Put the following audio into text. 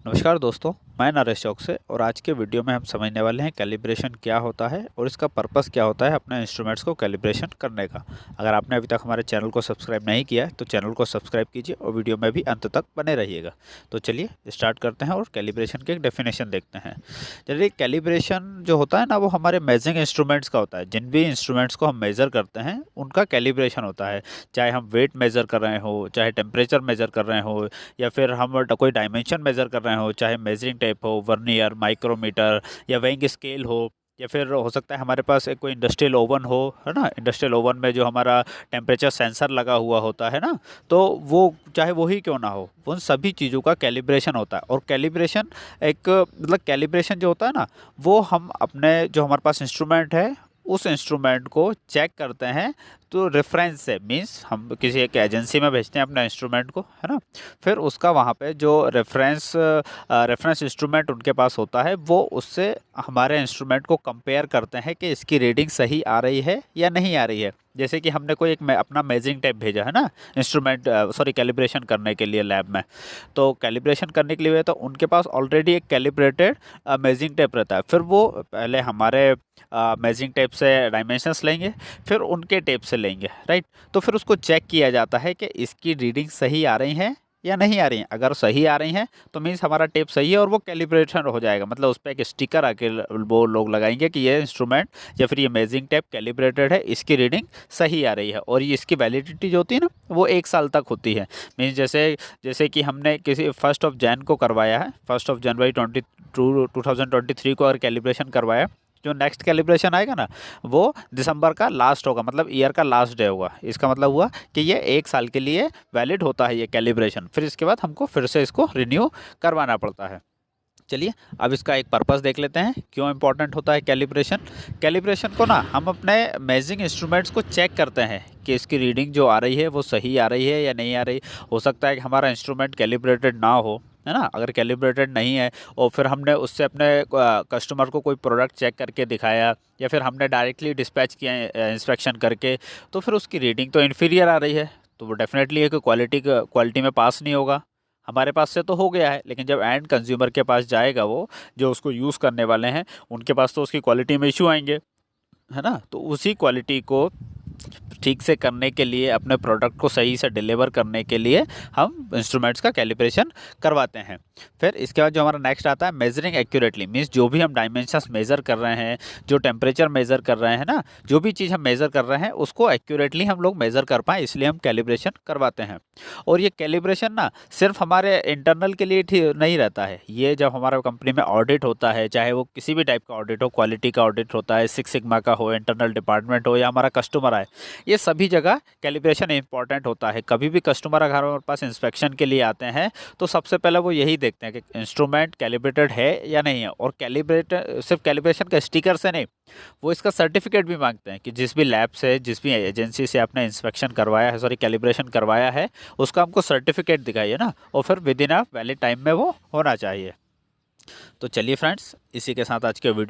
नमस्कार दोस्तों, मैं नरेश चौक से और आज के वीडियो में हम समझने वाले हैं कैलिब्रेशन क्या होता है और इसका पर्पस क्या होता है अपने इंस्ट्रूमेंट्स को कैलिब्रेशन करने का। अगर आपने अभी तक हमारे चैनल को सब्सक्राइब नहीं किया है तो चैनल को सब्सक्राइब कीजिए और वीडियो में भी अंत तक बने रहिएगा। तो चलिए स्टार्ट करते हैं और कैलिब्रेशन की एक डेफिनेशन देखते हैं। चलिए, कैलिब्रेशन जो होता है ना, वो हमारे मेजरिंग इंस्ट्रूमेंट्स का होता है। जिन भी इंस्ट्रूमेंट्स को हम मेज़र करते हैं उनका कैलिब्रेशन होता है। चाहे हम वेट मेज़र कर रहे हो, चाहे टेम्परेचर मेज़र कर रहे हो, या फिर हम कोई डायमेंशन मेज़र कर रहे हो, चाहे मेजरिंग टेप हो, वर्नियर, माइक्रोमीटर या वेइंग स्केल हो, या फिर हो सकता है हमारे पास एक कोई इंडस्ट्रियल ओवन हो, है ना। इंडस्ट्रियल ओवन में जो हमारा टेम्परेचर सेंसर लगा हुआ होता है ना, तो वो चाहे वही क्यों ना हो, उन सभी चीज़ों का कैलिब्रेशन होता है। और कैलिब्रेशन एक मतलब कैलिब्रेशन जो होता है ना, वो हम अपने जो हमारे पास इंस्ट्रूमेंट है उस इंस्ट्रूमेंट को चेक करते हैं। तो रेफरेंस से मीन्स हम किसी एक एजेंसी में भेजते हैं अपना इंस्ट्रूमेंट को, है ना। फिर उसका वहाँ पे जो रेफरेंस इंस्ट्रूमेंट उनके पास होता है, वो उससे हमारे इंस्ट्रूमेंट को कंपेयर करते हैं कि इसकी रीडिंग सही आ रही है या नहीं आ रही है। जैसे कि हमने कोई अपना मेजरिंग टेप भेजा है ना, कैलिब्रेशन करने के लिए लैब में। तो कैलिब्रेशन करने के लिए तो उनके पास ऑलरेडी एक कैलिब्रेटेड मेजरिंग टेप रहता है। फिर वो पहले हमारे मेजरिंग टेप से डायमेंशंस लेंगे, फिर उनके टेप से लेंगे, राइट। तो फिर उसको चेक किया जाता है कि इसकी रीडिंग सही आ रही है या नहीं आ रही हैं। अगर सही आ रही हैं तो मीन्स हमारा टेप सही है और वो कैलिब्रेशन हो जाएगा। मतलब उस पर एक स्टिकर आके वो लोग लगाएंगे कि ये इंस्ट्रूमेंट या फिर ये मेजरिंग टेप कैलिब्रेटेड है, इसकी रीडिंग सही आ रही है। और ये इसकी वैलिडिटी जो होती है ना, वो 1 साल तक होती है। मीन्स जैसे जैसे कि हमने किसी 1 को करवाया है, 1 जनवरी 2023 को अगर कैलिब्रेशन करवाया, जो नेक्स्ट कैलिब्रेशन आएगा ना, वो दिसंबर का लास्ट होगा, मतलब ईयर का लास्ट डे होगा। इसका मतलब हुआ कि ये 1 साल के लिए वैलिड होता है ये कैलिब्रेशन। फिर इसके बाद हमको फिर से इसको रिन्यू करवाना पड़ता है। चलिए, अब इसका एक पर्पस देख लेते हैं, क्यों इंपॉर्टेंट होता है कैलिब्रेशन। कैलिब्रेशन को ना हम अपने मेजरिंग इंस्ट्रूमेंट्स को चेक करते हैं कि इसकी रीडिंग जो आ रही है वो सही आ रही है या नहीं आ रही। हो सकता है कि हमारा इंस्ट्रूमेंट कैलिब्रेटेड ना हो, है ना। अगर कैलिब्रेटेड नहीं है और फिर हमने उससे अपने कस्टमर को कोई प्रोडक्ट चेक करके दिखाया, या फिर हमने डायरेक्टली डिस्पैच किया इंस्पेक्शन करके, तो फिर उसकी रीडिंग तो इन्फीरियर आ रही है, तो वो डेफिनेटली है कि क्वालिटी में पास नहीं होगा। हमारे पास से तो हो गया है, लेकिन जब एंड कंज्यूमर के पास जाएगा, वो जो उसको यूज़ करने वाले हैं, उनके पास तो उसकी क्वालिटी में इशू आएंगे, है ना। तो उसी क्वालिटी को ठीक से करने के लिए, अपने प्रोडक्ट को सही से डिलीवर करने के लिए हम इंस्ट्रूमेंट्स का कैलिब्रेशन करवाते हैं। फिर इसके बाद जो हमारा नेक्स्ट आता है मेजरिंग एक्यूरेटली, मीन्स जो भी हम डायमेंशंस मेज़र कर रहे हैं, जो टेम्परेचर मेज़र कर रहे हैं ना, जो भी चीज़ हम मेज़र कर रहे हैं उसको एक्यूरेटली हम लोग मेज़र कर पाएँ, इसलिए हम कैलिब्रेशन करवाते हैं। और ये कैलिब्रेशन ना सिर्फ हमारे इंटरनल के लिए नहीं रहता है। ये जब हमारा कंपनी में ऑडिट होता है, चाहे वो किसी भी टाइप का ऑडिट हो, क्वालिटी का ऑडिट होता है, सिक्स सिग्मा का हो, इंटरनल डिपार्टमेंट हो, या हमारा कस्टमर आए, ये सभी जगह कैलिब्रेशन इंपॉर्टेंट होता है। कभी भी कस्टमर अगर हमारे पास इंस्पेक्शन के लिए आते हैं तो सबसे पहले वो यही देखते हैं कि इंस्ट्रूमेंट कैलिब्रेटेड है या नहीं है। और सिर्फ कैलिब्रेशन का स्टिकर से नहीं, वो इसका सर्टिफिकेट भी मांगते हैं कि जिस भी लैब से, जिस भी एजेंसी से आपने इंस्पेक्शन करवाया है, कैलिब्रेशन करवाया है, उसका हमको सर्टिफिकेट दिखाइए ना, और फिर with in a valid time में वो होना चाहिए। तो चलिए फ्रेंड्स, इसी के साथ आज के वीडियो